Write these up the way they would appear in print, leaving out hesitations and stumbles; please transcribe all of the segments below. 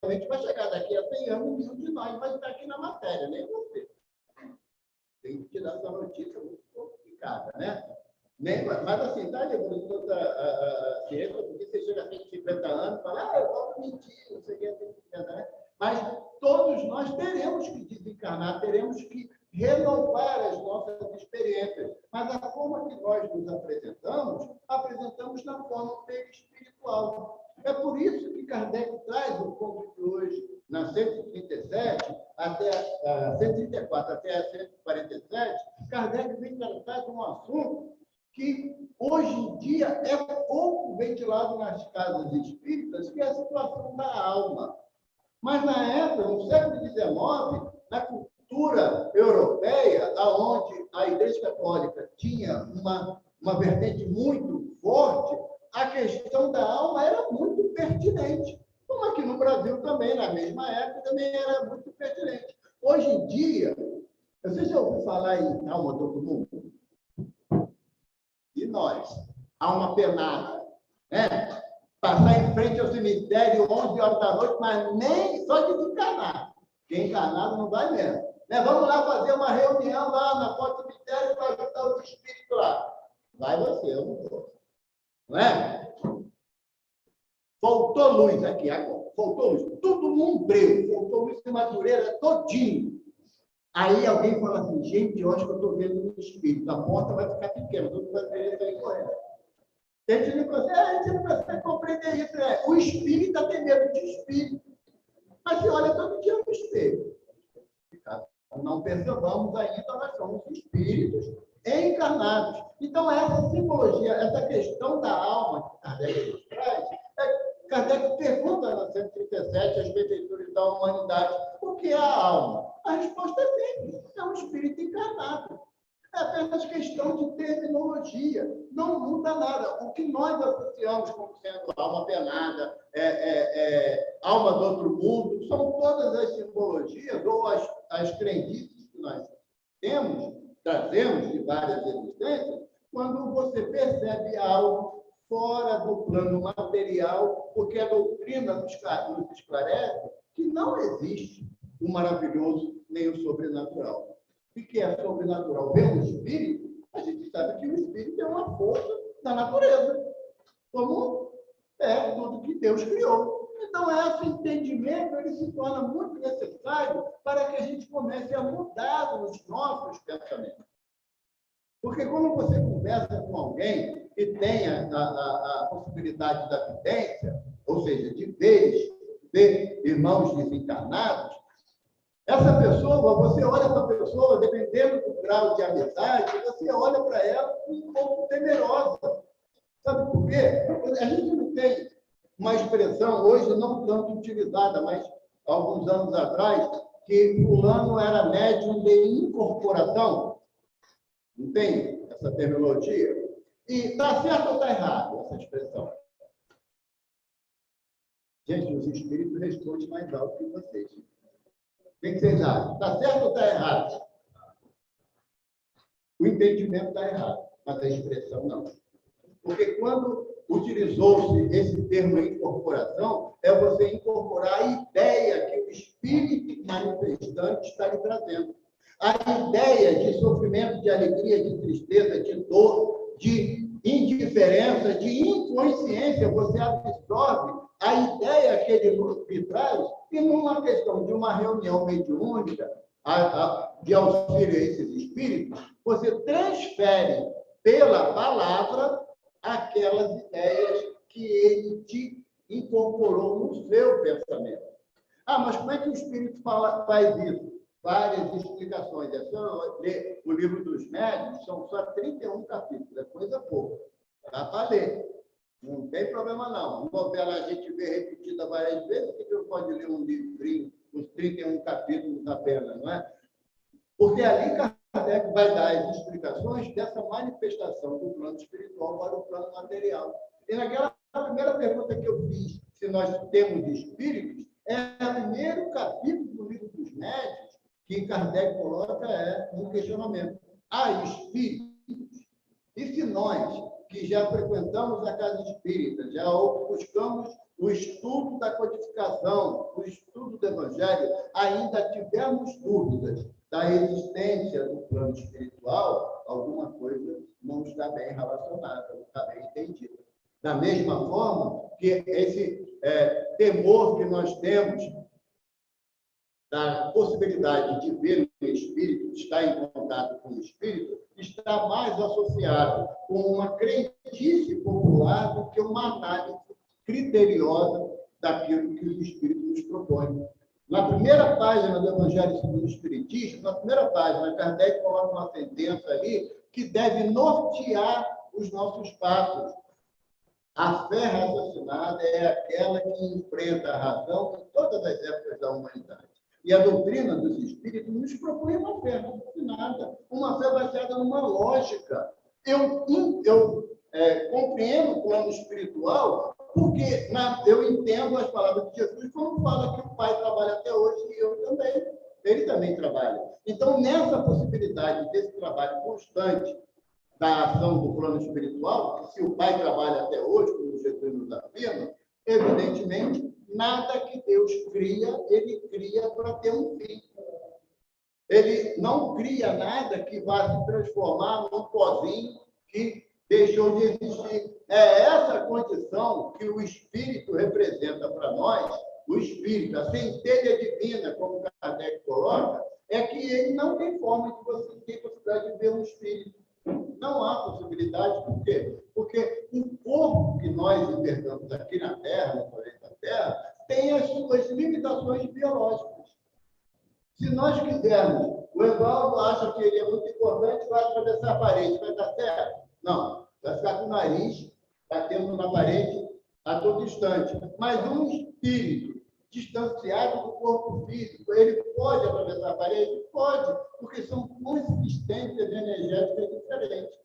provavelmente vai chegar daqui a 100 anos, nenhum de nós vai estar aqui na matéria, nem você. Tem que tirar essa notícia muito complicada, né? Mas assim, tá levando toda a ciência, porque você chega a 150 anos e fala, eu vou mentir, não sei o que, 150, né? Mas todos nós teremos que desencarnar, teremos que renovar as nossas experiências. Mas a forma que nós nos apresentamos na forma espiritual. É por isso que Kardec traz o ponto de hoje, na 137, até a 134 até a 147, Kardec vem tratar de um assunto que hoje em dia é pouco ventilado nas casas espíritas, que é a situação da alma. Mas na época, no século XIX, na cultura europeia, onde a Igreja Católica tinha uma vertente muito forte, a questão da alma era muito pertinente. Como aqui no Brasil também, na mesma época, também era muito pertinente. Hoje em dia, você já ouviu falar em alma do outro mundo? E nós? Alma penada, né? Passar em frente ao cemitério 11 horas da noite, mas nem só de desencarnar. Quem encarnado não vai mesmo. Né? Vamos lá fazer uma reunião lá na porta do cemitério para ajudar os espíritos lá. Vai você, eu não vou. Não é? Faltou luz aqui agora. Faltou luz. Tudo num breu. Faltou luz de Madureira todinho. Aí alguém fala assim, gente, eu acho que eu estou vendo um espírito. A porta vai ficar pequena, todo mundo vai querer sair correndo. A gente não consegue compreender isso. Né? O espírito tem medo de espírito. Mas você olha todo dia no espelho. Não percebamos ainda, nós somos espíritos encarnados. Então, essa simbologia, essa questão da alma que Kardec nos traz, Kardec pergunta na 137 as benfeitores da humanidade, o que é a alma? A resposta é simples, é um espírito encarnado. É apenas questão de terminologia, não muda nada. O que nós associamos como sendo alma penada, alma do outro mundo, são todas as simbologias ou as crendices que nós trazemos de várias existências, quando você percebe algo fora do plano material, porque a doutrina nos esclarece que não existe o maravilhoso nem o sobrenatural. O que é sobrenatural? Ver o espírito, a gente sabe que o espírito é uma força da natureza, como é tudo que Deus criou. Então, esse entendimento ele se torna muito necessário para que a gente comece a mudar os nossos pensamentos. Porque quando você conversa com alguém que tenha a possibilidade da vidência, ou seja, de ver irmãos desencarnados, essa pessoa, você olha para a pessoa, dependendo do grau de amizade, você olha para ela um pouco temerosa. Sabe por quê? A gente não tem uma expressão, hoje não tanto utilizada, mas alguns anos atrás, que fulano era médium de incorporação. Não tem essa terminologia? E está certo ou está errado essa expressão? Gente, os espíritos respondem mais alto que vocês. O que vocês acham? Está certo ou está errado? O entendimento está errado, mas a expressão não. Porque quando utilizou-se esse termo incorporação, é você incorporar a ideia que o espírito manifestante está lhe trazendo. A ideia de sofrimento, de alegria, de tristeza, de dor, de indiferença, de inconsciência, você absorve a ideia que ele lhe traz, e numa questão de uma reunião mediúnica, de auxílio a esses espíritos, você transfere pela palavra aquelas ideias que ele te incorporou no seu pensamento. Mas como é que o espírito faz isso? Várias explicações. É só ler o livro dos médiuns, são só 31 capítulos, é coisa pouca. Dá para ler. Não tem problema, não. Uma novela a gente vê repetida várias vezes, que eu pode ler um livrinho, uns 31 capítulos apenas, não é? Porque ali Kardec vai dar as explicações dessa manifestação do plano espiritual para o plano material. E naquela primeira pergunta que eu fiz, se nós temos espíritos, o primeiro capítulo do livro dos médiuns que Kardec coloca um questionamento. Há espíritos? E se nós, que já frequentamos a casa espírita, já buscamos o estudo da codificação, o estudo do Evangelho, ainda tivermos dúvidas da existência do plano espiritual, alguma coisa não está bem relacionada, não está bem entendida. Da mesma forma que esse temor que nós temos da possibilidade de ver o espírito, estar em contato com o espírito, está mais associado com uma crendice popular do que uma análise criteriosa daquilo que o espírito nos propõe. Na primeira página do Evangelho segundo o Espiritismo, na primeira página, Kardec coloca uma sentença ali que deve nortear os nossos passos. A fé raciocinada é aquela que enfrenta a razão em todas as épocas da humanidade. E a doutrina dos espíritos nos propõe uma fé raciocinada, uma fé baseada numa lógica. Eu compreendo o plano espiritual porque eu entendo as palavras de Jesus quando fala que o Pai trabalha até hoje e eu também. Ele também trabalha. Então, nessa possibilidade desse trabalho constante da ação do plano espiritual, que se o Pai trabalha até hoje, como Jesus nos afirma, evidentemente, nada que Deus cria, ele cria para ter um fim. Ele não cria nada que vá se transformar num pozinho que deixou de existir. É essa condição que o Espírito representa para nós, o Espírito, a centelha divina, como Kardec coloca, é que ele não tem forma de você ter possibilidade de ver um Espírito. Não há possibilidade, por quê? Porque o corpo que nós enxergamos aqui na Terra, no planeta Terra, tem as suas limitações biológicas. Se nós quisermos, o Evaldo acha que ele é muito importante, vai atravessar a parede, vai dar certo? Não, vai ficar com o nariz batendo na parede a todo instante. Mas um espírito distanciado do corpo físico, ele pode atravessar a parede? Pode, porque são consistências energéticas diferentes.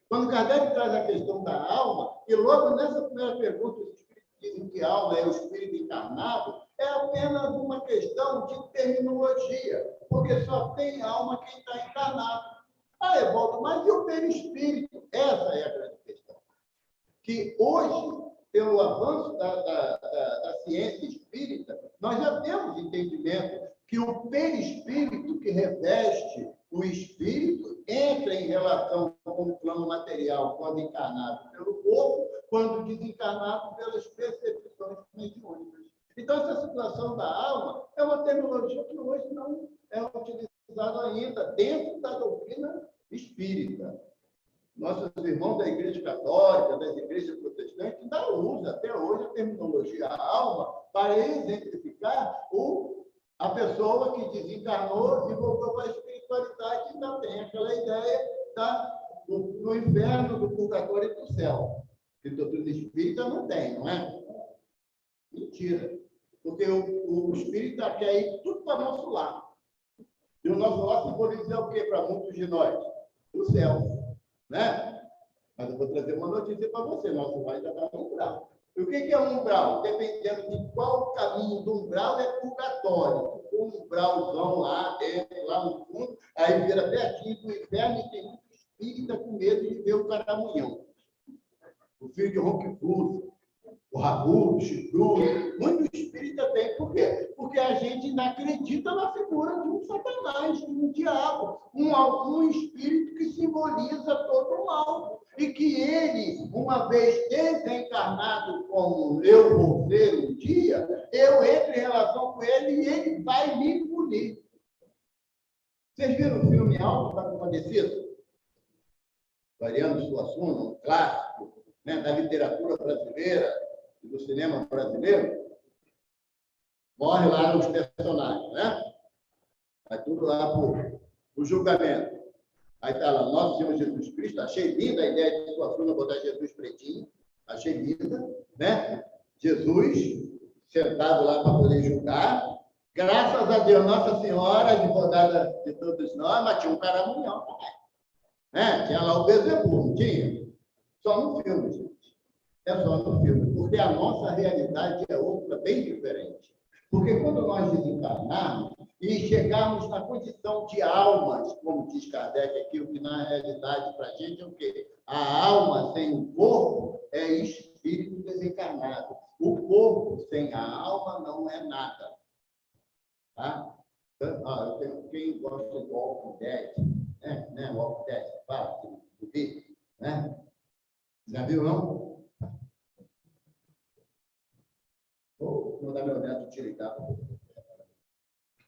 Quando Kardec traz a questão da alma, e logo nessa primeira pergunta, os espíritos dizem que a alma é o espírito encarnado, é apenas uma questão de terminologia, porque só tem alma quem está encarnado. Ah, Evaldo, mas e o perispírito? Essa é a grande questão. Que hoje, pelo avanço da ciência espírita, nós já temos entendimento que o perispírito que reveste o espírito entra em relação com o plano material quando encarnado pelo corpo, quando desencarnado pelas percepções mediúnicas. Então, essa situação da alma é uma terminologia que hoje não é utilizada ainda dentro da doutrina espírita. Nossos irmãos da Igreja Católica, das igrejas protestantes, ainda usam até hoje a terminologia alma para exemplificar a pessoa que desencarnou e voltou para a espiritualidade e ainda tem aquela ideia do inferno, do purgatório e do céu. Que a doutrina espírita não tem, não é? Mentira. Porque o espírita quer ir tudo para nosso lar. E o nosso lar simboliza o quê para muitos de nós? O céu. Né? Mas eu vou trazer uma notícia para você. Nosso lar já está no umbral. E o que é um umbral? Dependendo de qual caminho do umbral, é purgatório. Um umbralzão lá dentro, lá no fundo, aí vira pertinho do inferno e tem muito espírita com medo de ver o caramunhão. O filho de Ronquifruto, o rabudo, o chifrudo, muito espírita tem. Por quê? Porque a gente ainda acredita na figura de um satanás, de um diabo, um espírito que simboliza todo o mal. E que ele, uma vez desencarnado como eu vou ser um dia, eu entro em relação com ele e ele vai me punir. Vocês viram o filme Alto da Compadecida? Mariano Suassuna, um clássico, né, da literatura brasileira, do cinema brasileiro, morre lá nos personagens, né? Vai tudo lá para o julgamento. Aí está lá, nosso Senhor Jesus Cristo, achei linda a ideia de Suassuna botar Jesus pretinho, achei linda, né? Jesus sentado lá para poder julgar. Graças a Deus, Nossa Senhora, advogada de todos nós, mas tinha um caramunhão também. Né? Tinha lá o Bezebu, não tinha? Só no filme, gente. É só no filme, porque a nossa realidade é outra, bem diferente. Porque quando nós desencarnarmos e chegarmos na condição de almas, como diz Kardec, aquilo que na realidade para a gente é o quê? A alma sem o corpo é espírito. espírito desencarnado. O corpo sem a alma não é nada. Tá? Quem gosta do Walking Dead, né? Walking Dead, né? Já viu, não? Vou mandar meu neto te ligar.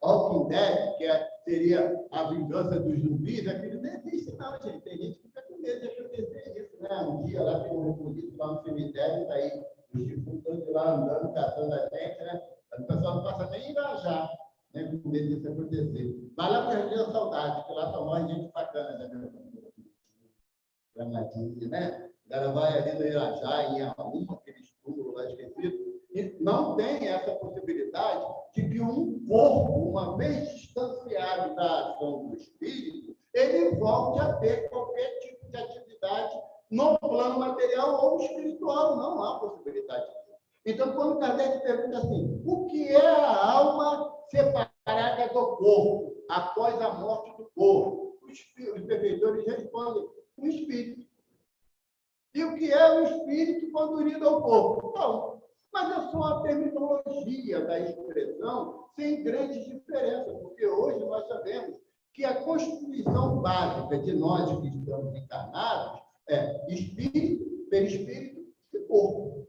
Walking Dead, seria a vingança dos zumbis, aquilo não existe, não, gente. Tem gente que fica com medo de acontecer isso, né? Um dia lá tem um refugiado lá no cemitério, tá aí os defuntos de lá andando, caçando a gente, né? O pessoal não passa nem engajar, né? Com medo disso acontecer. Mas lá perder a saudade, porque lá só morre gente bacana, né, meu irmão? Gramadinha, né? O cara vai ali no Irajá, em arruma aquele túmulo lá esquecido, e não tem essa possibilidade de que um corpo, uma vez distanciado da ação do espírito, ele volte a ter qualquer tipo de atividade no plano material ou espiritual. Não há possibilidade disso. Então, quando Kardec pergunta assim, o que é a alma separada do corpo, após a morte do corpo? Os benfeitores respondem, o espírito. E o que é o espírito quando unido ao corpo? Não. Mas é só a terminologia da expressão sem grandes diferenças, porque hoje nós sabemos que a constituição básica de nós que estamos encarnados é espírito, perispírito e corpo.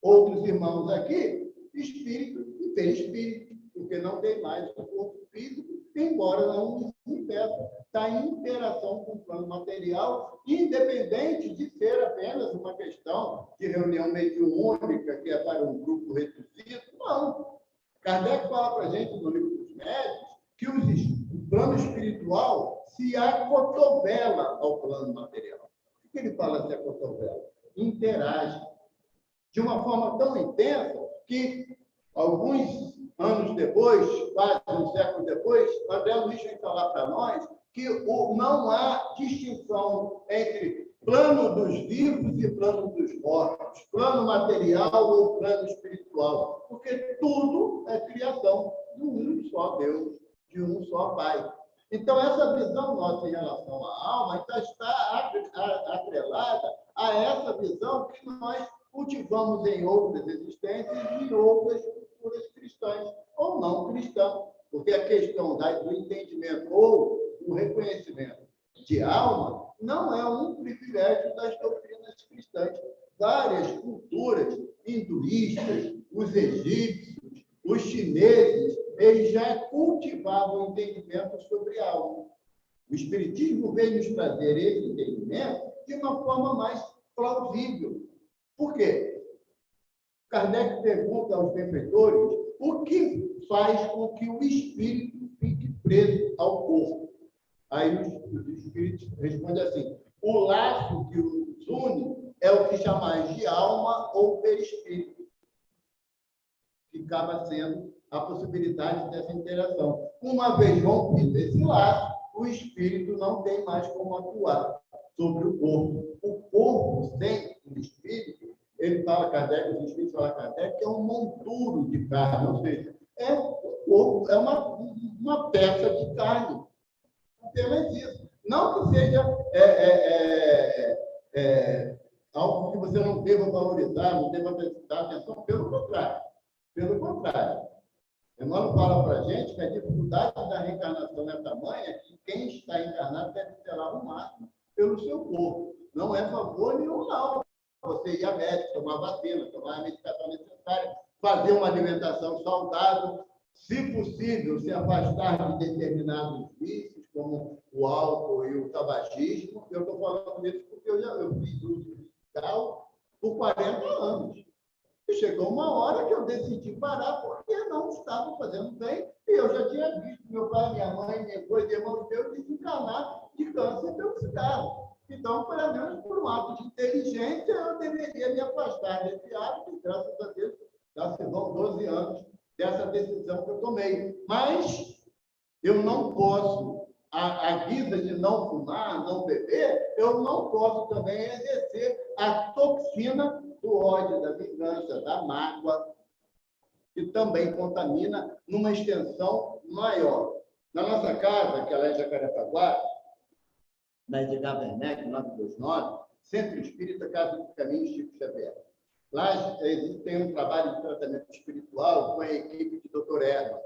Outros irmãos aqui, espírito e perispírito, porque não tem mais o corpo físico, embora não impeça da interação com o plano material, independente de ser apenas uma questão de reunião mediúnica, que é para um grupo reduzido. Não. Kardec fala para a gente, no livro dos médios, que o plano espiritual se acotovela ao plano material. O que ele fala se acotovela? Interage de uma forma tão intensa que, alguns anos depois, quase um século depois, André Luiz vem falar para nós que não há distinção entre plano dos vivos e plano dos mortos, plano material ou plano espiritual, porque tudo é criação de um só Deus, de um só Pai. Então, essa visão nossa em relação à alma está atrelada a essa visão que nós cultivamos em outras existências e em outras culturas cristãs ou não cristãs, porque a questão do entendimento ou do reconhecimento de alma não é um privilégio das doutrinas cristãs. Várias culturas hinduístas, os egípcios, os chineses, eles já cultivavam o entendimento sobre a alma. O Espiritismo veio nos trazer esse entendimento de uma forma mais plausível. Por quê? Kardec pergunta aos benfeitores o que faz com que o espírito fique preso ao corpo. Aí os espíritos respondem assim, o laço que os une é o que chamamos de alma ou perispírito, que acaba sendo a possibilidade dessa interação. Uma vez rompido esse laço, o espírito não tem mais como atuar sobre o corpo. O corpo sem o espírito, ele fala Kardec, os espíritos falam Kardec, que é um monturo de carne, ou seja, é um corpo, é uma peça de carne. Apenas isso. Não que seja algo que você não deva valorizar, não deva prestar atenção, pelo contrário. Pelo contrário. Emmanuel fala para a gente que a dificuldade da reencarnação é tamanha que quem está encarnado deve ser lá o máximo pelo seu corpo. Não é favor nenhum, não. Você ir a médico, tomar vacina, tomar a medicação necessária, fazer uma alimentação saudável, se possível, se afastar de determinados vícios, como o álcool e o tabagismo. Eu estou falando isso porque eu fiz uso de cigarro por 40 anos. E chegou uma hora que eu decidi parar porque não estava fazendo bem. E eu já tinha visto meu pai, minha mãe, minha coisa, irmão meu, desencarnar de câncer pelo cigarro. Então, pelo menos por um ato de inteligência, eu deveria me afastar desse hábito. E, graças a Deus, já se vão 12 anos dessa decisão que eu tomei. Mas eu não posso, à guisa de não fumar, não beber, eu não posso também exercer a toxina do ódio, da vingança, da mágoa, que também contamina numa extensão maior. Na nossa casa, que ela é Jacarepaguá, na Edgar Werneck, 929, Centro Espírita Casa do Caminho Chico Xavier. Lá tem um trabalho de tratamento espiritual com a equipe de Dr. Erma,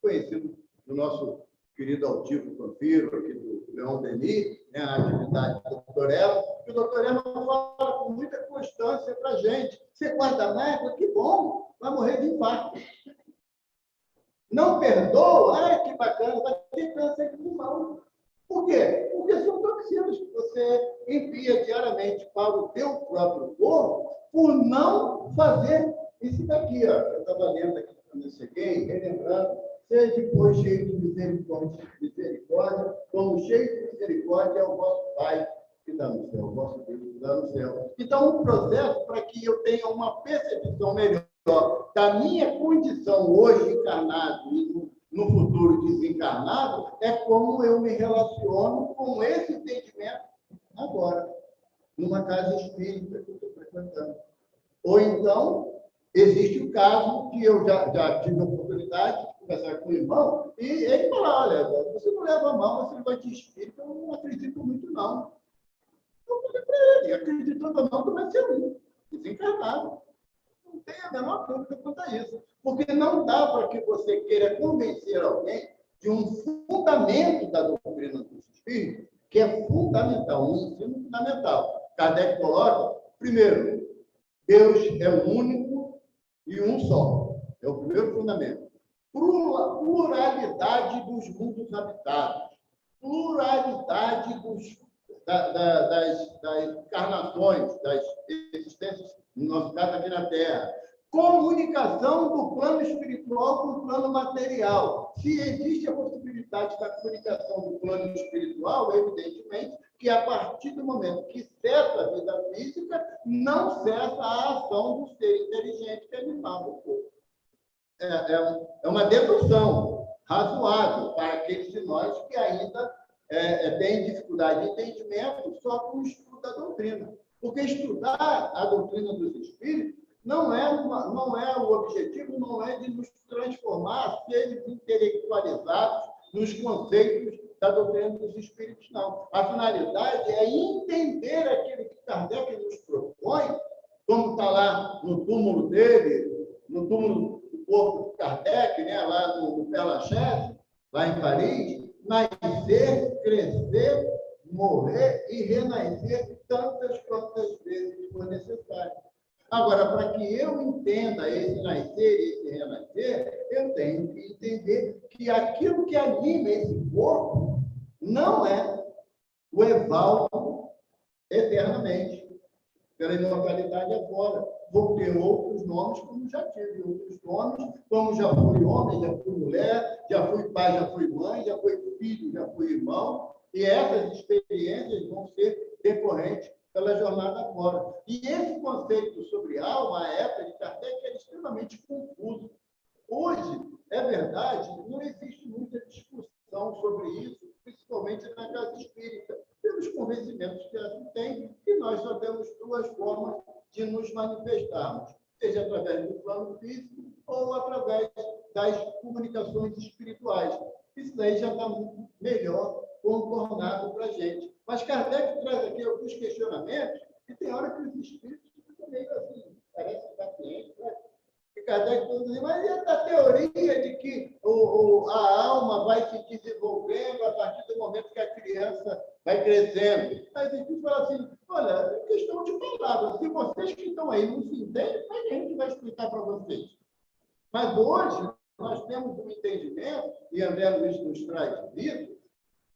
conhecido do nosso querido Altivo Panfiro, aqui do Leão Denis, né, a atividade do Dr. Erma, que o Dr. Erma fala com muita constância para a gente. Você guarda mágoa? Que bom, vai morrer de infarto. Não perdoa? Ah, que bacana, vai ter câncer de pulmão. Por quê? Porque são toxinas que você envia diariamente para o teu próprio corpo por não fazer isso daqui. Ó. Eu estava lendo aqui quando eu cheguei, relembrando, seja, pois, cheio de misericórdia, como cheio de misericórdia é o vosso Pai que está no céu, o vosso Deus que está no céu. Então, um processo para que eu tenha uma percepção melhor da minha condição hoje encarnado e no futuro desencarnado, é como eu me relaciono com esse entendimento agora, numa casa espírita que eu estou frequentando. Ou então, existe o caso que eu já tive a oportunidade de conversar com o irmão, e ele fala, olha, você não leva a mão, você não vai te espírita, eu não acredito muito, não. Eu falei para ele, acreditando ou não, tu vai ser um, desencarnado. Não tem a menor dúvida quanto a isso. Porque não dá para que você queira convencer alguém de um fundamento da doutrina dos espíritos, que é fundamental, um ensino fundamental. Kardec coloca, primeiro, Deus é único e um só. É o primeiro fundamento. Pluralidade dos mundos habitados. Pluralidade das encarnações, das existências, no nosso caso aqui na Terra. Comunicação do plano espiritual com o plano material. Se existe a possibilidade da comunicação do plano espiritual, evidentemente que a partir do momento que cessa a vida física, não cessa a ação do ser inteligente que animava o corpo. É uma dedução razoável para aqueles de nós que ainda têm dificuldade de entendimento só com o estudo da doutrina. Porque estudar a doutrina dos espíritos não é o objetivo, não é de nos transformar seres intelectualizados nos conceitos da doutrina dos espíritos, não. A finalidade é entender aquilo que Kardec nos propõe, como está lá no túmulo dele, no túmulo do corpo de Kardec, né, lá no Père Lachaise, lá em Paris, nascer, crescer, morrer e renascer tantas quantas vezes for necessário. Agora, para que eu entenda esse nascer e esse renascer, eu tenho que entender que aquilo que anima esse corpo não é o evaldo eternamente. Pela imortalidade é fora. Vou ter outros nomes, como já tive outros nomes, como já fui homem, já fui mulher, já fui pai, já fui mãe, já fui filho, já fui irmão, e essas experiências vão ser decorrentes pela jornada fora. E esse conceito sobre alma, a época de Kardec, era extremamente confuso. Hoje, é verdade, não existe muita discussão sobre isso, principalmente na casa espírita, pelos convencimentos que ela tem, e nós só temos duas formas de nos manifestarmos, seja através do plano físico ou através das comunicações espirituais. Isso daí já está muito melhor contornado para a gente. Mas Kardec traz aqui alguns questionamentos, e tem hora que os espíritos ficam meio assim, parecem pacientes, né? E Kardec diz, mas e a teoria de que a alma vai se desenvolvendo a partir do momento que a criança vai crescendo? Mas a gente fala assim, olha, é questão de palavras. Se vocês que estão aí não se entendem, a gente vai explicar para vocês. Mas hoje, nós temos um entendimento, e André Luiz nos traz isso,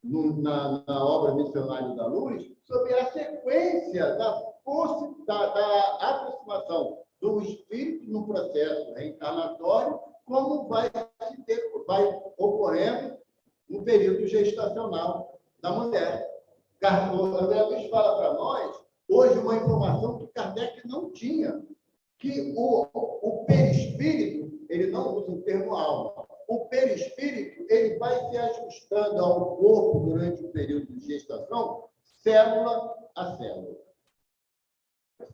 na obra Missionário da Luz, sobre a sequência da aproximação do espírito no processo reencarnatório, como vai ocorrendo no período gestacional da mulher. O André Luiz fala para nós, hoje, uma informação que Kardec não tinha, que o perispírito, ele não usa o termo alma, o perispírito, ele vai se ajustando ao corpo durante o período de gestação, célula a célula.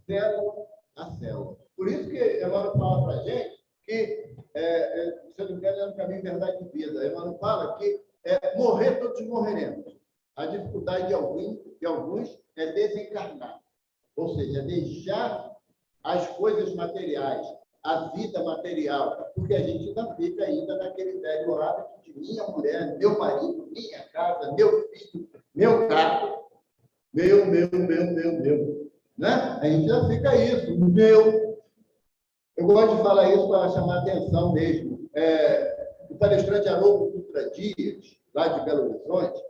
Célula a célula. Por isso que Emmanuel fala para a gente que, se eu não me engano, é no caminho verdade e vida. Emmanuel fala que morrer todos morreremos. A dificuldade de alguns é desencarnar. Ou seja, deixar as coisas materiais, a vida material, porque a gente ainda fica ainda naquele velho hábito de minha mulher, meu marido, minha casa, meu filho, meu carro, meu, né? A gente já fica isso, meu. Eu gosto de falar isso para chamar atenção mesmo. O palestrante Haroldo Dutra Dias, lá de Belo Horizonte,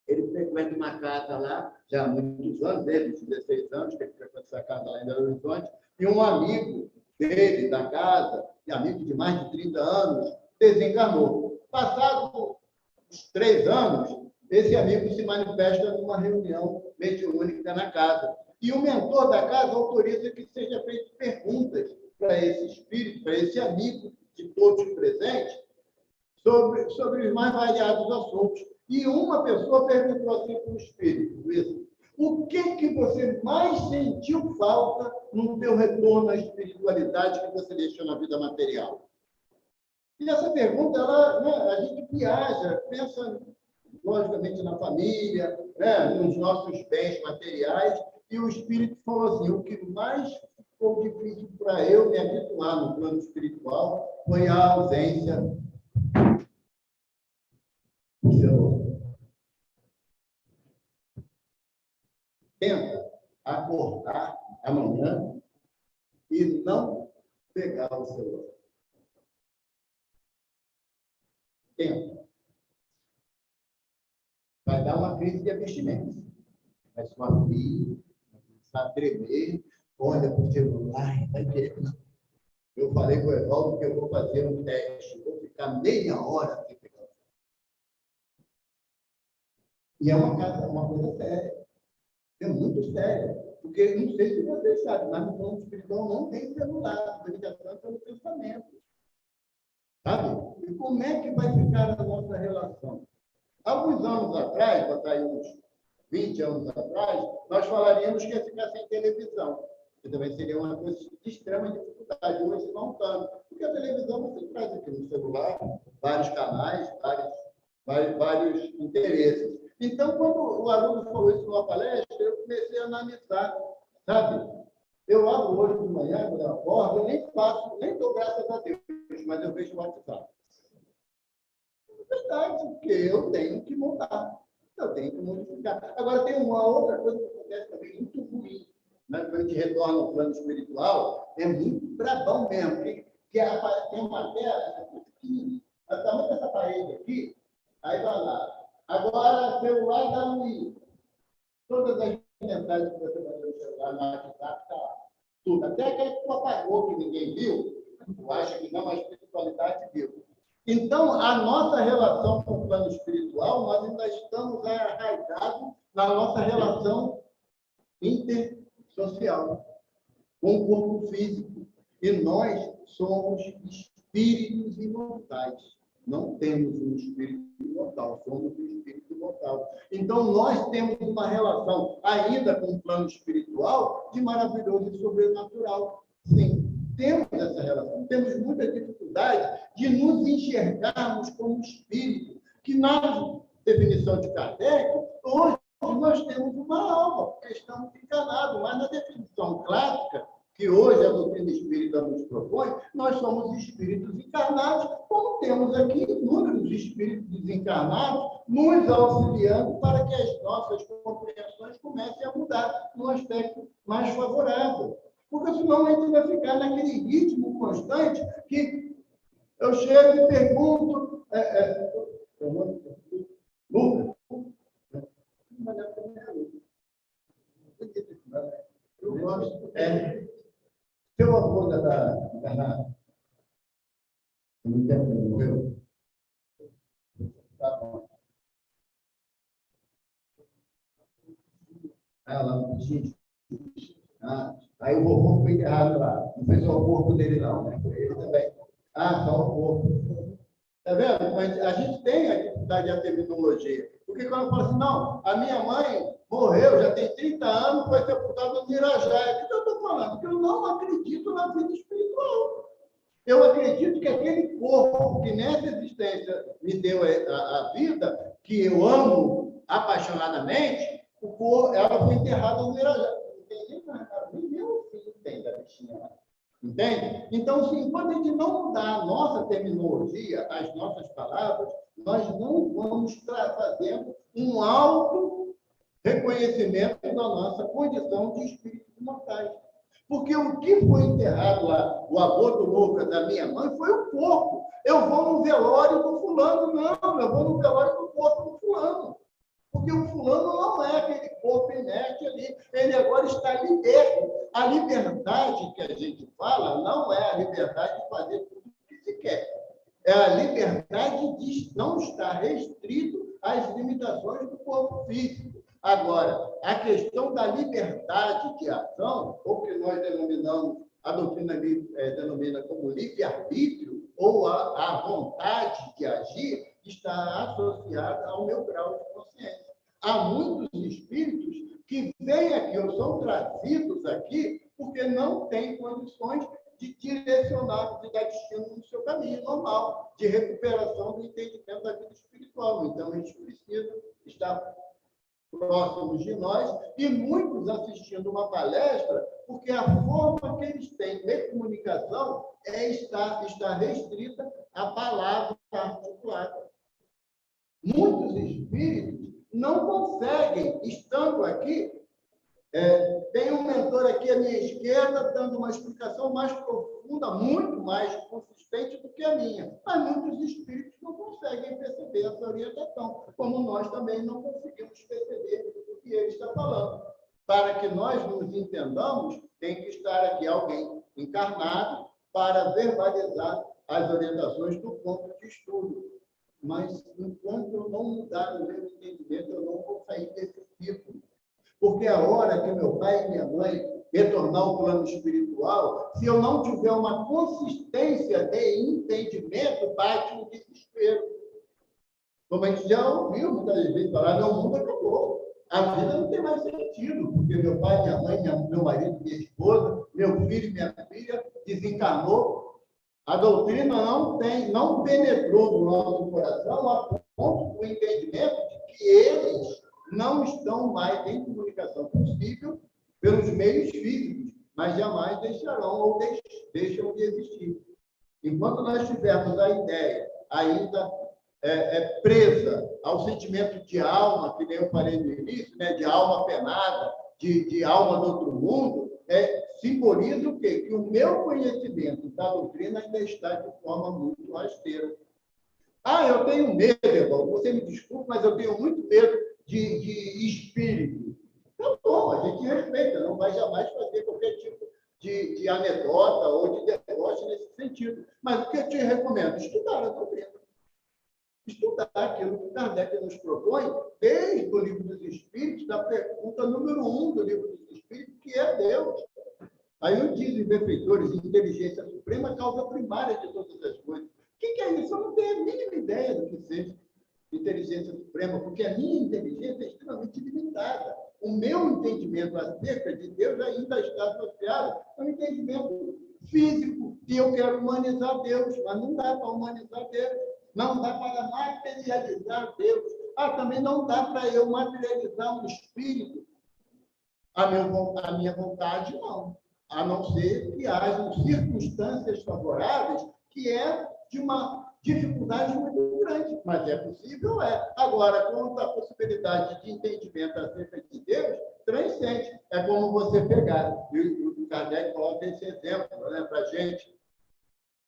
ele frequenta uma casa lá, já há muitos anos, desde 16 anos, que ele frequenta essa casa lá em Belo Horizonte, e um amigo dele, da casa, amigo de mais de 30 anos, desencarnou. Passados os 3 anos, esse amigo se manifesta numa reunião mediúnica na casa. E o mentor da casa autoriza que seja feito perguntas para esse espírito, para esse amigo de todos presentes, sobre os mais variados assuntos. E uma pessoa perguntou assim para o espírito, Luiz, o que você mais sentiu falta no teu retorno à espiritualidade que você deixou na vida material? E essa pergunta, a gente viaja, pensa, logicamente, na família, nos nossos bens materiais, e o espírito falou assim, o que mais ficou difícil para eu me habituar no plano espiritual foi a ausência do celular. Tenta acordar amanhã e não pegar o celular. Tenta. Vai dar uma crise de abstinência. Vai suar frio, vai começar a tremer, olha para o celular, vai querer. Eu falei com o Evaldo que eu vou fazer um teste, vou ficar meia hora sem pegar. E é uma coisa séria. É muito séria. Porque, não sei se vocês sabem, mas no plano espiritual não tem celular. A ligação é pelo pensamento. Sabe? E como é que vai ficar a nossa relação? Alguns anos atrás, botar aí uns 20 anos atrás, nós falaríamos que ia ficar sem televisão. Que também seria uma coisa de extrema dificuldade. Hoje não tanto. Porque a televisão você traz aqui no celular, vários canais, vários interesses. Então, quando o aluno falou isso numa palestra, eu comecei a analisar, sabe? Eu abro o olho de manhã, quando eu acordo, eu nem dou graças a Deus, mas eu vejo o WhatsApp. É verdade, porque eu tenho que mudar, eu tenho que modificar. Agora, tem uma outra coisa que acontece também muito ruim, né? Quando a gente retorna ao plano espiritual, é muito brabão mesmo, porque tem uma tela pequenininha, o tamanho dessa parede aqui, aí vai lá. Agora, celular da Luiz. Todas as mensagens que você mandou no celular, no WhatsApp, está lá. Tudo. Até aquele que tu apagou, que ninguém viu, tu acha que não, a espiritualidade viu. Então, a nossa relação com o plano espiritual, nós ainda estamos arraigados na nossa relação intersocial, com o corpo físico. E nós somos espíritos imortais. Não temos um espírito imortal, somos um espírito imortal. Então, nós temos uma relação ainda com o plano espiritual de maravilhoso e sobrenatural. Sim, temos essa relação. Temos muita dificuldade de nos enxergarmos como espírito, que na definição de Kardec, hoje nós temos uma alma, porque estamos encarnados, mas na definição clássica, que hoje a doutrina espírita nos propõe, nós somos espíritos encarnados, como temos aqui inúmeros espíritos desencarnados, nos auxiliando para que as nossas compreensões comecem a mudar num aspecto mais favorável. Porque senão a gente vai ficar naquele ritmo constante que eu chego e pergunto... Lucas? Eu gosto... Seu avô da encarnada? Não tem que morreu? Tá bom. Lá no Piti. Aí o vovô foi enterrado lá. Não foi só o corpo dele, não, né? Foi ele também. Só o corpo. Tá vendo? Mas a gente tem a dificuldade da terminologia. Porque quando eu falo assim, não, a minha mãe morreu, já tem 30 anos, foi sepultada no Irajá. O que eu estou falando? Porque eu não acredito na vida espiritual. Eu acredito que aquele corpo que nessa existência me deu a vida, que eu amo apaixonadamente, ela foi enterrada no Irajá. Nem meu filho entende. Entende? Então, se enquanto a gente não mudar a nossa terminologia, as nossas palavras, nós não vamos fazendo um alto reconhecimento da nossa condição de espíritos mortais. Porque o que foi enterrado lá, o avô do Lucas, da minha mãe, foi o corpo. Eu vou no velório do fulano, não, eu vou no velório do corpo do fulano. Porque o fulano não é aquele corpo inerte ali, ele agora está liberto. A liberdade que a gente fala não é a liberdade de fazer tudo o que se quer. É a liberdade de não estar restrito às limitações do corpo físico. Agora, a questão da liberdade de ação, ou que nós denominamos, a doutrina denomina como livre-arbítrio, ou a vontade de agir, está associada ao meu grau de consciência. Há muitos espíritos que vêm aqui, ou são trazidos aqui, porque não têm condições de direcionar e dar destino no seu caminho normal, de recuperação do entendimento da vida espiritual. Então, eles precisam estar próximos de nós, e muitos assistindo uma palestra, porque a forma que eles têm de comunicação está restrita à palavra articulada. Muitos espíritos não conseguem, estando aqui, tem um mentor aqui à minha esquerda, dando uma explicação mais profunda, muito mais consistente do que a minha. Mas muitos espíritos não conseguem perceber essa orientação, como nós também não conseguimos perceber o que ele está falando. Para que nós nos entendamos, tem que estar aqui alguém encarnado para verbalizar as orientações do ponto de estudo. Mas, enquanto eu não mudar o meu entendimento, eu não vou sair desse ciclo. Porque a hora que meu pai e minha mãe retornar ao plano espiritual, se eu não tiver uma consistência de entendimento, bate um desespero. Como a gente já ouviu muitas vezes falar, meu mundo acabou. A vida não tem mais sentido, porque meu pai, minha mãe, meu marido, minha esposa, meu filho e minha filha desencarnou. A doutrina não penetrou no nosso coração a ponto do entendimento de que eles não estão mais em comunicação possível pelos meios físicos, mas jamais deixarão ou deixam de existir. Enquanto nós tivermos a ideia ainda presa ao sentimento de alma, que nem eu falei no início, né, de alma penada, de alma do outro mundo, simboliza o quê? Que o meu conhecimento da doutrina ainda está de forma muito rasteira. Eu tenho medo, irmão, você me desculpe, mas eu tenho muito medo de espírito. Tá bom, a gente respeita, não vai jamais fazer qualquer tipo de anedota ou de deboche nesse sentido. Mas o que eu te recomendo? Estudar a doutrina. Estudar aquilo que Kardec nos propõe, desde o Livro dos Espíritos, da pergunta número 1 do Livro dos Espíritos, que é Deus. Aí dizem benfeitores, inteligência suprema, causa primária de todas as coisas. O que é isso? Eu não tenho a mínima ideia do que seja inteligência suprema, porque a minha inteligência é extremamente limitada. O meu entendimento acerca de Deus ainda está associado ao entendimento físico, e eu quero humanizar Deus, mas não dá para humanizar Deus. Não dá para materializar Deus. Também não dá para eu materializar um espírito. A minha vontade, não. A não ser que hajam circunstâncias favoráveis, que é de uma dificuldade muito grande. Mas é possível, é. Agora, quanto à possibilidade de entendimento acerca de Deus, transcende. É como você pegar, e o Kardec coloca esse exemplo, né, para a gente,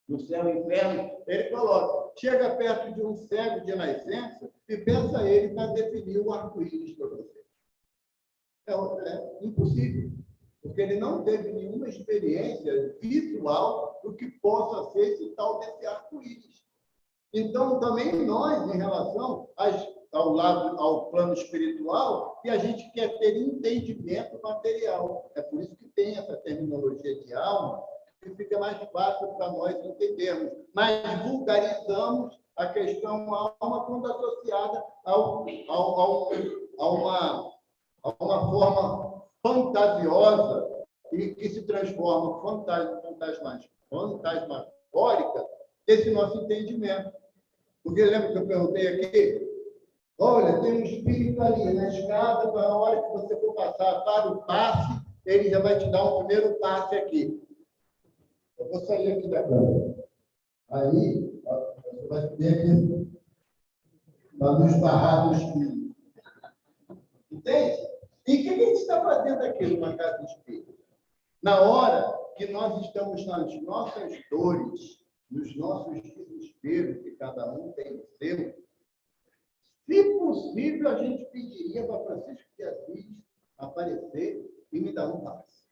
no céu e inferno, ele coloca, chega perto de um cego de nascença e pensa ele para definir o arco-íris para você. É impossível, porque ele não teve nenhuma experiência visual do que possa ser esse tal desse arco-íris. Então, também nós, em relação ao plano espiritual, que a gente quer ter entendimento material. É por isso que tem essa terminologia de alma, que fica mais fácil para nós entendermos. Mas vulgarizamos a questão alma quando associada a uma forma fantasiosa e que se transforma fantasmagórica desse nosso entendimento. Porque lembra que eu perguntei aqui? Olha, tem um espírito ali na escada, na hora que você for passar para o passe, ele já vai te dar um primeiro passe aqui. Eu vou sair aqui da câmera. Aí, você vai ver aqui, para não esbarrar no espírito. Entende? E o que a gente está fazendo aqui numa casa de espírito? Na hora que nós estamos nas nossas dores, nos nossos desesperos, que cada um tem o seu, se possível, a gente pediria para Francisco de Assis aparecer e me dar um passe.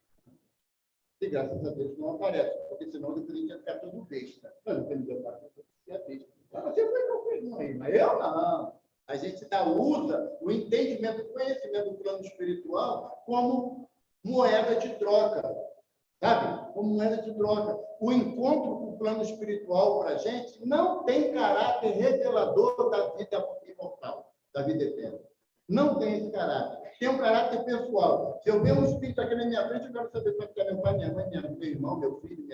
E graças a Deus não aparece, porque senão depois a gente ia ficar todo besta. Mas não tem me deu passe, você é besta. Você foi qualquer um aí, mas eu não. A gente usa o entendimento, o conhecimento do plano espiritual como moeda de troca, sabe? Como moeda de troca. O encontro com o plano espiritual para a gente não tem caráter revelador da vida imortal, da vida eterna. Não tem esse caráter. Tem um caráter pessoal. Se eu ver um espírito aqui na minha frente, eu quero saber como é que está meu pai, minha mãe, meu irmão, meu filho,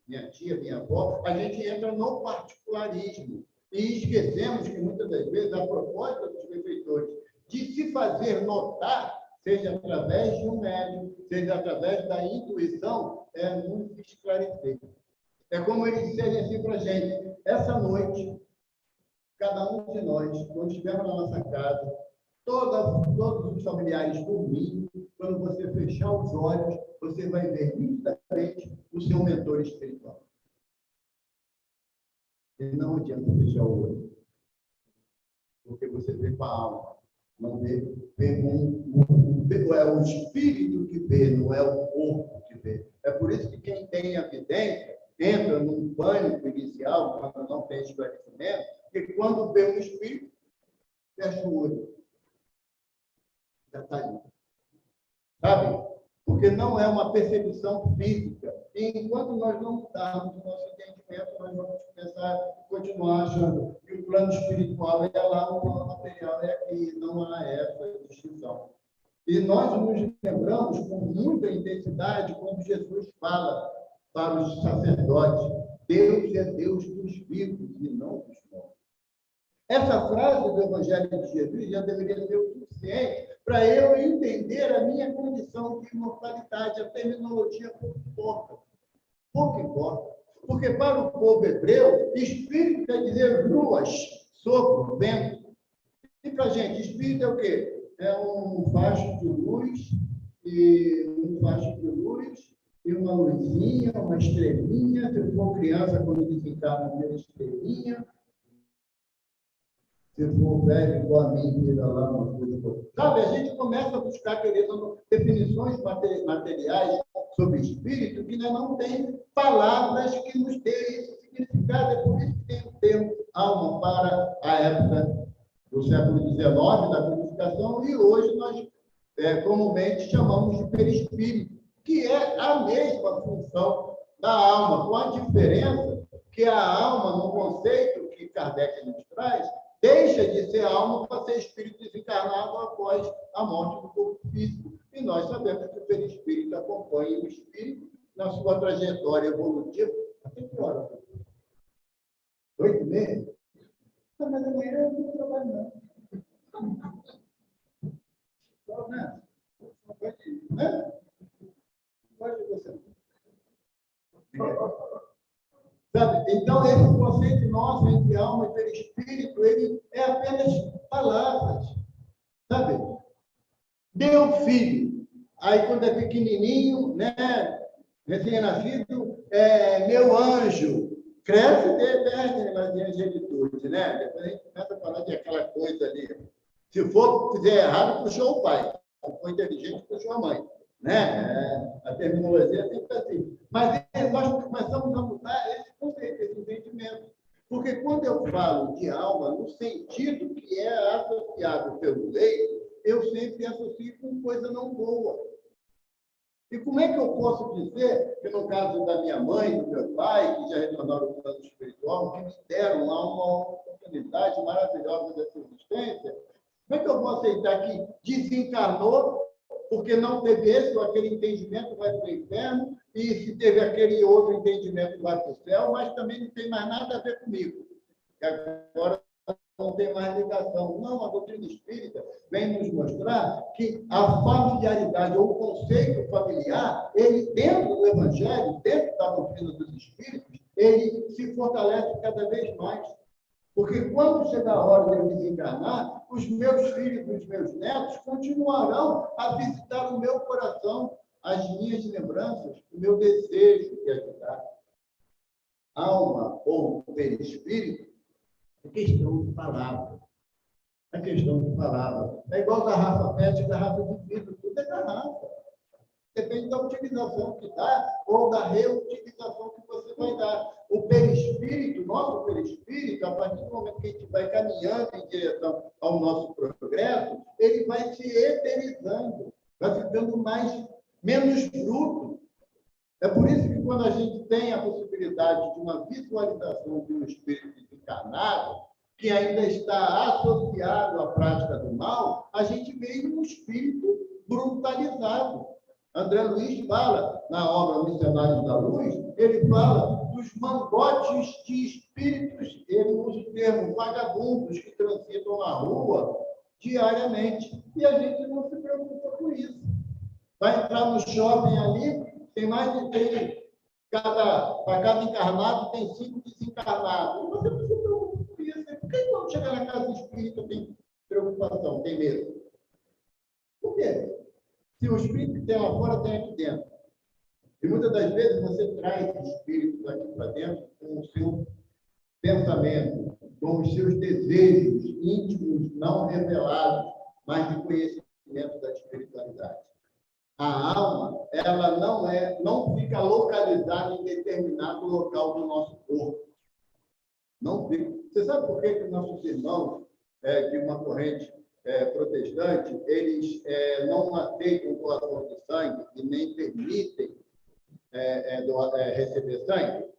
minha tia, minha avó. A gente entra no particularismo. E esquecemos que, muitas das vezes, a proposta dos benfeitores de se fazer notar, seja através de um médium, seja através da intuição, é nos esclarecer. É como eles disserem assim para a gente: essa noite, cada um de nós, quando estivermos na nossa casa, todos os familiares dormindo, quando você fechar os olhos, você vai ver nitidamente o seu mentor espiritual. E não adianta fechar o olho, porque você vê com a alma, não vê é o espírito que vê, não é o corpo que vê. É por isso que quem tem a vidência entra num pânico inicial, quando não tem esclarecimento, porque quando vê um espírito, fecha o olho. Já está ali. Sabe? Porque não é uma percepção física. E enquanto nós não mudarmos o nosso entendimento, nós vamos começar a continuar achando que o plano espiritual é lá, o plano material é aqui. Não há essa distinção. E nós nos lembramos com muita intensidade quando Jesus fala para os sacerdotes: Deus é Deus dos vivos e não dos mortos. Essa frase do Evangelho de Jesus já deveria ser o suficiente para eu entender a minha condição de imortalidade. A terminologia pouco importa. Pouco importa. Porque para o povo hebreu, espírito quer dizer ruas, sopro, vento. E para a gente, espírito é o quê? É um facho de luz, e uma luzinha, uma estrelinha. Se for criança, quando desencarna, uma estrelinha. Se for velho, igual a mim, vira lá uma coisa. Sabe, a gente começa a buscar, querendo, definições materiais sobre espírito, que não tem palavras que nos dê esse significado. É por isso que tem o termo alma para a época do século XIX, da codificação, e hoje nós comumente chamamos de perispírito, que é a mesma função da alma, com a diferença que a alma, no conceito que Kardec nos traz, deixa de ser alma para ser espírito desencarnado após a morte do corpo físico. E nós sabemos que o perispírito acompanha o espírito na sua trajetória evolutiva. Até que hora? 8h30? Não, mas amanhã eu não trabalho, não. Só, né? Não pode ir, né? Não pode você. Sabe? Então, esse conceito nosso entre alma e perispírito, ele é apenas palavras. Sabe? Meu filho, aí quando é pequenininho, né? Recém-nascido, meu anjo, cresce e perde mais de angelitude, né? Depois a gente começa a falar de aquela coisa ali. Se fizer errado, puxou o pai. Se for inteligente, puxou a mãe. Né? A terminologia é sempre assim. Mas nós começamos a mudar esse conceito, esse entendimento. Porque quando eu falo de alma, no sentido que é associado pelo leigo, eu sempre associo com coisa não boa. E como é que eu posso dizer que, no caso da minha mãe, do meu pai, que já retornaram ao plano espiritual, que me deram lá uma oportunidade maravilhosa dessa existência, como é que eu vou aceitar que desencarnou porque não teve esse ou aquele entendimento, vai para o inferno, e se teve aquele outro entendimento, vai para o céu, mas também não tem mais nada a ver comigo. E agora não tem mais ligação. Não, a doutrina espírita vem nos mostrar que a familiaridade, ou o conceito familiar, ele, dentro do Evangelho, dentro da doutrina dos espíritos, ele se fortalece cada vez mais. Porque quando chegar a hora de eu desencarnar, os meus filhos e os meus netos continuarão a visitar o meu coração, as minhas lembranças, o meu desejo de ajudar. Alma ou perispírito é questão de palavra. É questão de palavra. É igual garrafa PET e garrafa de vidro, tudo é garrafa. Depende da utilização que dá ou da reutilização que você vai dar. O perispírito, nosso perispírito, a partir do momento que a gente vai caminhando em direção ao nosso progresso, ele vai se eterizando, vai ficando menos bruto. É por isso que quando a gente tem a possibilidade de uma visualização de um espírito desencarnado, que ainda está associado à prática do mal, a gente vê um espírito brutalizado. André Luiz fala, na obra Missionários da Luz, ele fala dos mangotes de espíritos, ele usa o termo vagabundos que transitam na rua diariamente. E a gente não se preocupa com isso. Vai entrar no shopping ali, tem mais de 3, para cada encarnado tem 5 desencarnados. E você não se preocupa com isso. Por que quando chegar na casa espírita tem preocupação, tem medo? Por quê? Se o espírito que tem lá fora, tem aqui dentro. E muitas das vezes você traz espíritos aqui para dentro com o seu pensamento, com os seus desejos íntimos, não revelados, mas de conhecimento da espiritualidade. A alma, ela não fica localizada em determinado local do nosso corpo. Não fica. Você sabe por que nossos irmãos de uma corrente protestante, eles não aceitam doação de sangue e nem permitem receber sangue?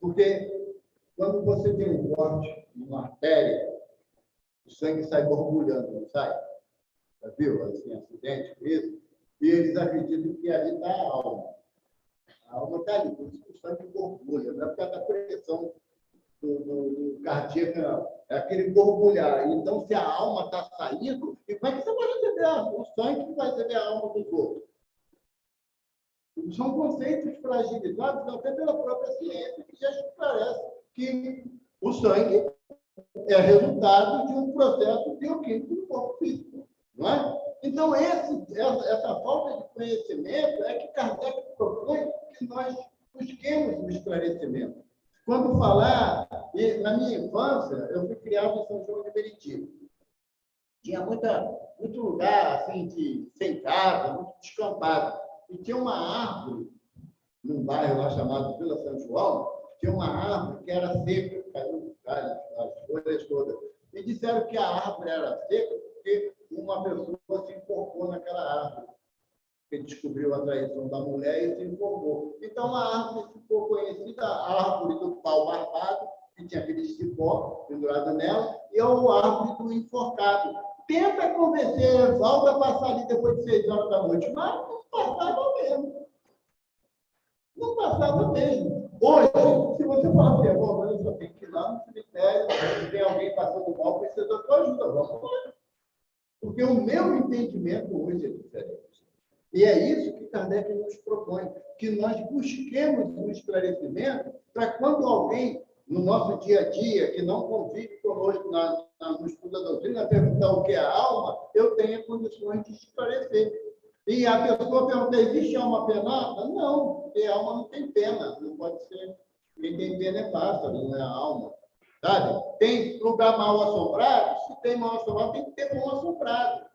Porque quando você tem um corte numa artéria, o sangue sai borbulhando, não sai? Já viu? Assim, acidente com isso? E eles acreditam que ali está a alma. A alma está ali, por isso que o sangue borbulha, não é por causa da pressão do cardíaco, não. É aquele borbulhar. Então, se a alma está saindo, e como é que você vai receber o sangue que vai receber a alma dos outros? São conceitos fragilizados até pela própria ciência, que já esclarece que o sangue é resultado de um processo bioquímico do corpo físico. Não é? Então, essa falta de conhecimento é que Kardec propõe que nós busquemos o esclarecimento. Quando falar, na minha infância, eu fui criado em São João de Meriti. Tinha muito lugar assim, sem casa, muito descampado. E tinha uma árvore, num bairro lá chamado Vila São João, tinha uma árvore que era seca, caiu as folhas todas. E disseram que a árvore era seca porque uma pessoa se enforcou naquela árvore. Ele descobriu a traição da mulher e se enforcou. Então, a árvore ficou conhecida, a árvore do pau barbado, que tinha aquele cipó pendurado nela, e a árvore do enforcado. Tenta convencer a Evalda a passar ali depois de 6 horas da noite, mas não passava mesmo. Não passava mesmo. Hoje, se você falar para Evalda, eu só tenho que ir lá no cemitério, se tem alguém passando mal, precisa da tua ajuda, vamos lá. Porque o meu entendimento hoje é diferente. E é isso que Kardec nos propõe, que nós busquemos um esclarecimento para quando alguém, no nosso dia a dia, que não convive conosco no estudo da doutrina, perguntar o que é a alma, eu tenha condições de esclarecer. E a pessoa pergunta, existe alma penada? Não, porque a alma não tem pena, não pode ser. Quem tem pena é pássaro, não é a alma. Sabe? Tem lugar mal assombrado? Se tem mal assombrado, tem que ter bom assombrado.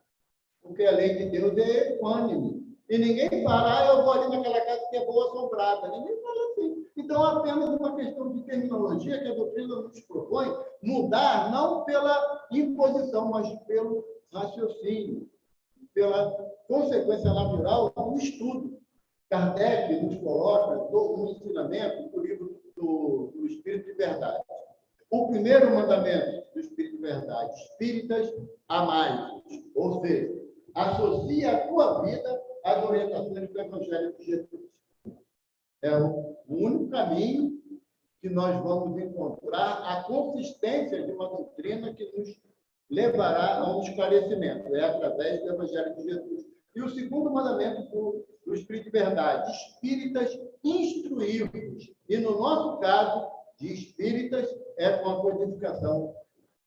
Porque a lei de Deus é equânime. E ninguém fala, eu vou ali naquela casa que é boa assombrada. Ninguém fala assim. Então, apenas uma questão de terminologia que a doutrina nos propõe mudar, não pela imposição, mas pelo raciocínio, pela consequência natural do estudo. Kardec nos coloca no ensinamento do livro do Espírito de Verdade. O primeiro mandamento do Espírito de Verdade, espíritas, amai-vos. Ou seja, associa a tua vida às orientações do Evangelho de Jesus. É o único caminho que nós vamos encontrar a consistência de uma doutrina que nos levará a um esclarecimento, é através do Evangelho de Jesus. E o segundo mandamento do Espírito de Verdade, espíritas instruídos. E no nosso caso, de espíritas, é com a codificação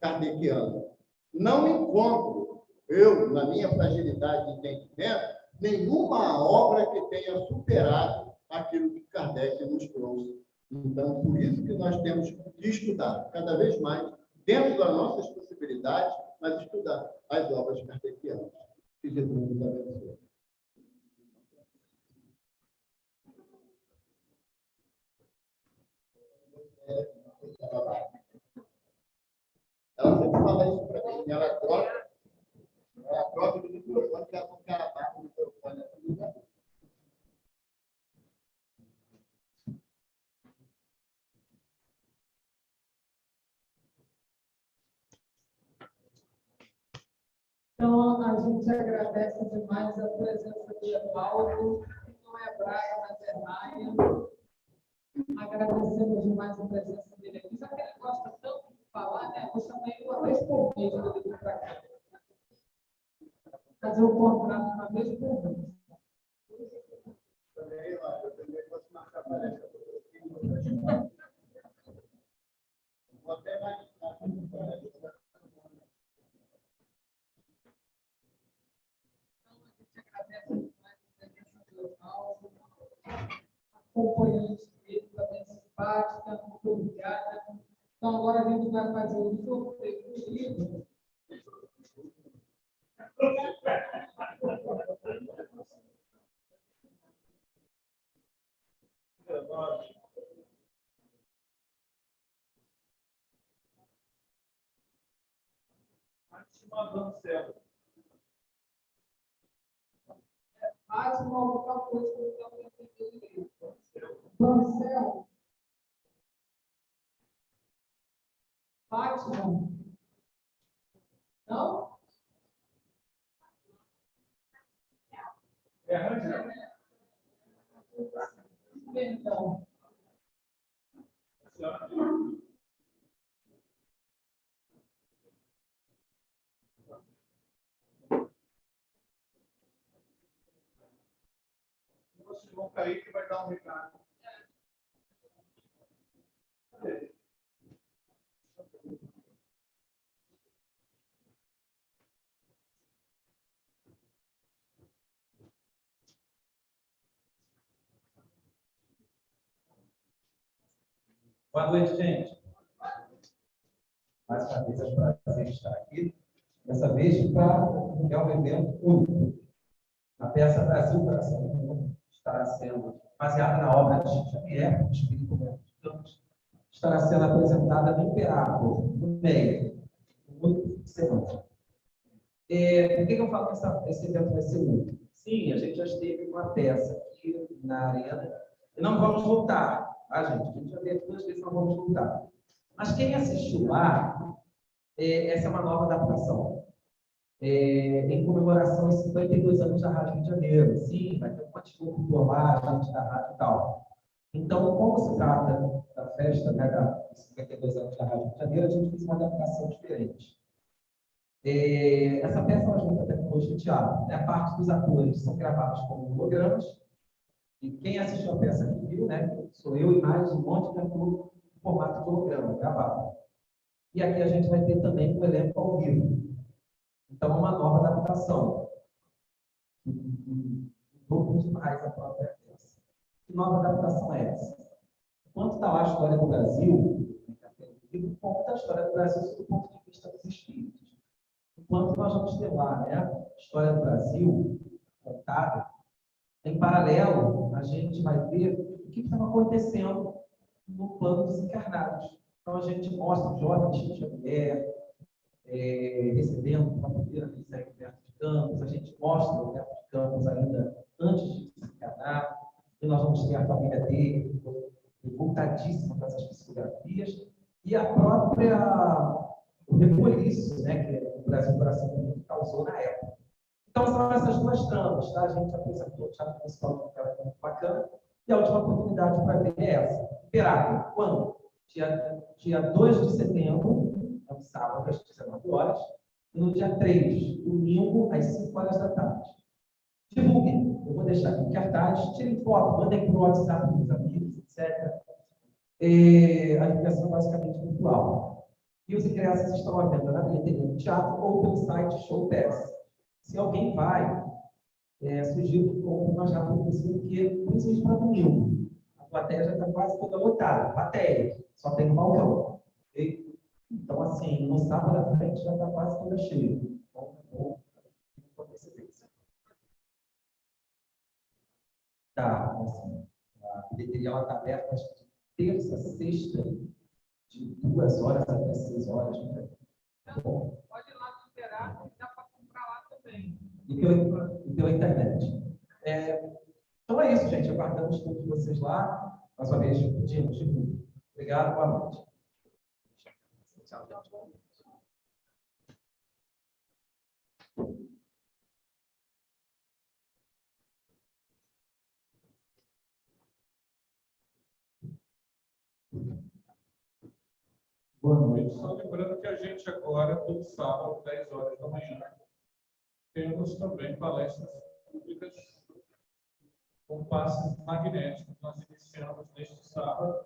kardeciana. Não encontro, eu, na minha fragilidade de entendimento, nenhuma obra que tenha superado aquilo que Kardec nos trouxe. Então, por isso que nós temos que estudar cada vez mais, dentro das nossas possibilidades, mas estudar as obras kardecianas. Que Jesus nos abençoe. Ela sempre fala isso para mim, ela troca do microfone, que ela não quer abaixo do microfone. Então, a gente agradece demais a presença do Evaldo, que não é Braga, mas é Maia. Agradecemos demais a presença dele aqui, já que ele gosta tanto de falar, né? Vou chamar ele uma vez por mês para ele vir para cá. Fazer o contrato uma vez por mês. Eu também posso marcar palestra. Vou até mais. Acompanhante dele, também simpática, muito obrigada. Então, agora a gente vai fazer o sorteio do livro. Fátima, alguma coisa que eu não entendi direito. Marcel. Fátima. Não? Perdão. Vocês vão cair que vai dar um recado. Boa noite, gente. Mais uma vez é um prazer estar aqui. Dessa vez para um evento único. A peça Brasil Coração do Mundo estará sendo baseada na obra de Chico Xavier, Espírito de Campos. Estará sendo apresentada no Imperador, no meio, no único de semana. Por que eu falo que esse evento vai ser único? Sim, a gente já esteve com a peça aqui na arena e não vamos voltar, tá, gente? A gente já veio 2 vezes, não vamos voltar. Mas quem assistiu lá, essa é uma nova adaptação. Em comemoração aos 52 anos da Rádio Rio de Janeiro. Sim, vai ter um monte de cultura lá, gente da rádio e tal. Então, como se trata da festa, né, dos 52 anos da Rádio Rio de Janeiro, a gente fez uma adaptação diferente. Essa peça ela junta tecnologia de teatro. Né? A parte dos atores são gravados como hologramas. E quem assistiu a peça aqui viu, né? Sou eu e mais um monte de ator em formato de holograma, gravado. E aqui a gente vai ter também um elenco ao vivo. Então, é uma nova adaptação. Muito demais a própria peça. Que nova adaptação é essa? Enquanto está lá a história do Brasil, o conta a história do Brasil sob o ponto de vista dos espíritos. Enquanto nós vamos ter lá, né, a história do Brasil contada, em paralelo, a gente vai ver o que estava acontecendo no plano dos encarnados. Então, a gente mostra o jovem Chico Xavier, recebendo uma primeira missa em Humberto de Campos, a gente mostra o Humberto de Campos ainda antes de se encarnar, e nós vamos ter a família dele, voltadíssima com essas psicografias, e a própria, o reboliço, né, que o Brasil Coração do Mundo causou na época. Então, são essas 2 tramas, tá? A gente apresentou o teatro municipal de um cara muito bacana, e a última oportunidade para ver é essa. Imperador, quando? Dia 2 de setembro, é um sábado, às 19 horas, e no dia 3, domingo, às 5 horas da tarde. Divulguem. Eu vou deixar aqui cartaz, tirem foto, mandem para o WhatsApp dos amigos, etc. A divulgação é basicamente virtual. E os ingressos estão à venda na bilheteria do teatro ou pelo site Show Pass. Se alguém vai, sugiro que compre o mais rápido possível, porque principalmente para domingo. A plateia já está quase toda lotada. Plateia, só tem um balcão. Okay? Então, assim, no sábado à frente já está quase toda cheia. Com antecedência. Tá, assim, a bilheteria está aberta de terça, sexta, de 2 horas até 6 horas. Né? Bom, pode ir lá no Interactive, dá para comprar lá também. E pela internet. Então é isso, gente. Aguardamos todos vocês lá. Mais uma vez, pedimos de muito. Obrigado, boa noite. Tchau, tchau. Boa noite. Só lembrando que a gente agora, todo sábado, 10 horas da manhã, temos também palestras públicas com passes magnéticos. Nós iniciamos neste sábado.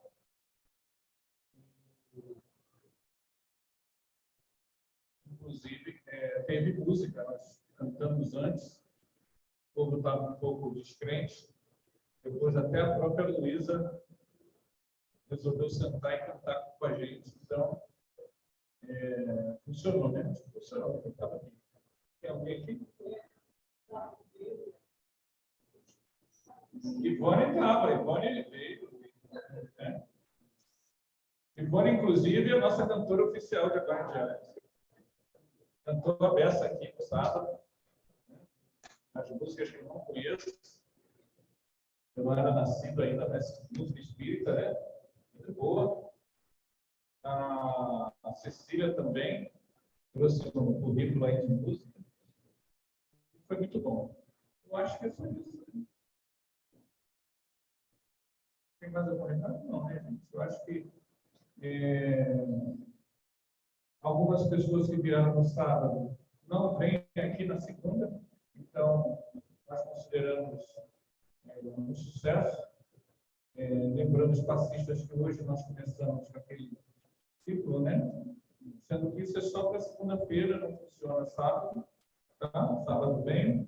Inclusive, teve música, nós cantamos antes, o povo estava um pouco descrente, depois até a própria Luísa resolveu sentar e cantar com a gente. Então, funcionou, né? Funcionou, estava aqui. Tem alguém aqui? Ivone estava, Ivone veio. Né? Ivone, inclusive, é a nossa cantora oficial de Guardiões. Cantou a beça aqui no sábado. As músicas que eu não conheço. Eu não era nascido ainda, mas música espírita, né? Muito boa. A Cecília também trouxe um currículo aí de música. Foi muito bom. Eu acho que é só isso. Tem mais alguma coisa? Não, né, gente? Eu acho que algumas pessoas que vieram no sábado não vêm aqui na segunda, então nós consideramos um sucesso. Lembrando os passistas que hoje nós começamos com aquele ciclo, né? Sendo que isso é só para segunda-feira, não funciona sábado. Tá? Sábado vem.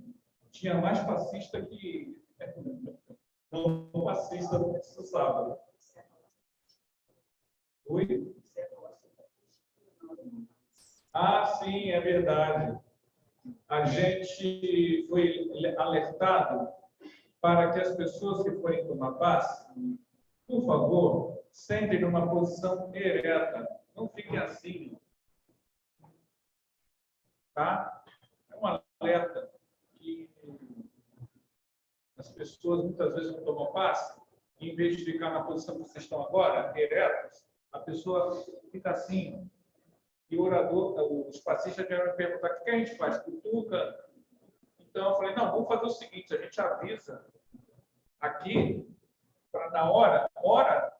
Tinha mais passista que não passista no sábado. Oi? Ah, sim, é verdade. A gente foi alertado para que as pessoas que forem tomar passe, por favor, sentem numa posição ereta. Não fiquem assim. Tá? É um alerta que as pessoas muitas vezes não tomam passe, e em vez de ficar na posição que vocês estão agora, eretos, a pessoa fica assim. E o orador, os passistas vieram me perguntar: o que a gente faz? Cutuca? Então eu falei: não, vamos fazer o seguinte, a gente avisa aqui, para na hora, ore,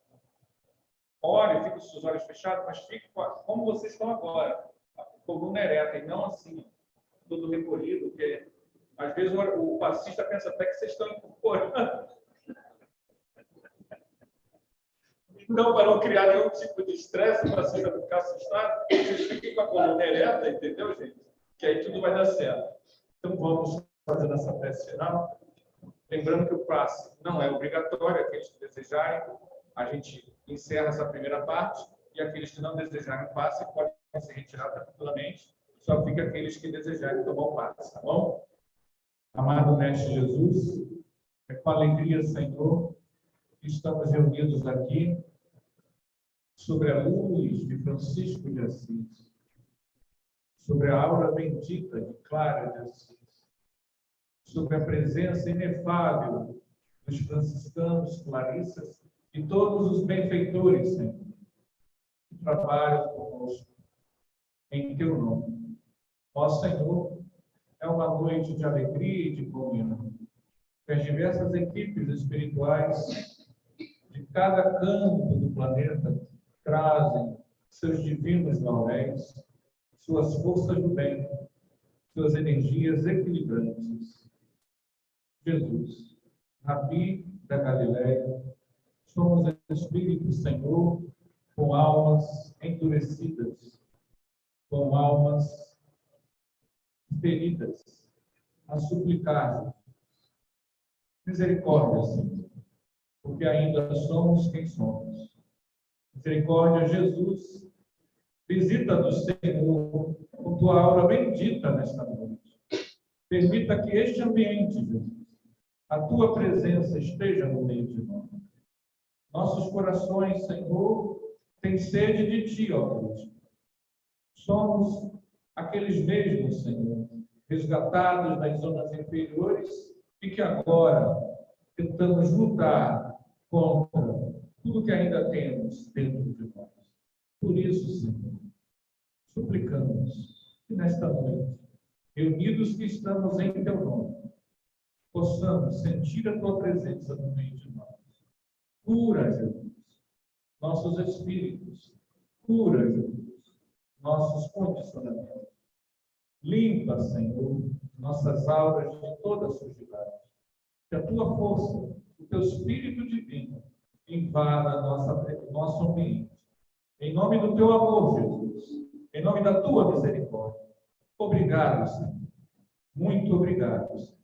fique com os seus olhos fechados, mas fique como vocês estão agora, a coluna ereta, e não assim, todo recolhido, porque às vezes o passista pensa até que vocês estão incorporando. Então, para não criar nenhum tipo de estresse, o passista não ficar assustado, vocês fiquem com a coluna ereta, entendeu, gente? Que aí tudo vai dar certo. Então, vamos fazer essa prece final. Lembrando que o passe não é obrigatório, aqueles que desejarem, a gente encerra essa primeira parte, e aqueles que não desejarem o passe podem se retirar tranquilamente, só fica aqueles que desejarem tomar o passe, tá bom? Amado Mestre Jesus, é com alegria, Senhor, que estamos reunidos aqui sobre a luz de Francisco de Assis, sobre a aura bendita de Clara de Assis, sobre a presença inefável dos franciscanos, clarissas e todos os benfeitores, Senhor, que trabalham conosco em Teu nome. Ó Senhor, é uma noite de alegria e de comunhão. Que as diversas equipes espirituais de cada canto do planeta, trazem seus divinos lauréis, suas forças do bem, suas energias equilibrantes. Jesus, Rabi da Galileia, somos espíritos, Senhor, com almas endurecidas, com almas feridas, a suplicar misericórdia, Senhor, porque ainda somos quem somos. Misericórdia, Jesus, visita-nos, Senhor, com tua aura bendita nesta noite. Permita que este ambiente, Jesus, a tua presença esteja no meio de nós. Nossos corações, Senhor, têm sede de ti, ó Deus. Somos aqueles mesmos, Senhor, resgatados das zonas inferiores e que agora tentamos lutar contra tudo que ainda temos dentro de nós. Por isso, Senhor, suplicamos que nesta noite, reunidos que estamos em teu nome, possamos sentir a tua presença no meio de nós. Cura, Jesus, nossos espíritos. Cura, Jesus, nossos condicionamentos. Limpa, Senhor, nossas auras de toda sujidade. Que a tua força, o teu Espírito Divino, invada nosso ambiente. Em nome do teu amor, Jesus. Em nome da tua misericórdia. Obrigado, Senhor. Muito obrigado, Senhor.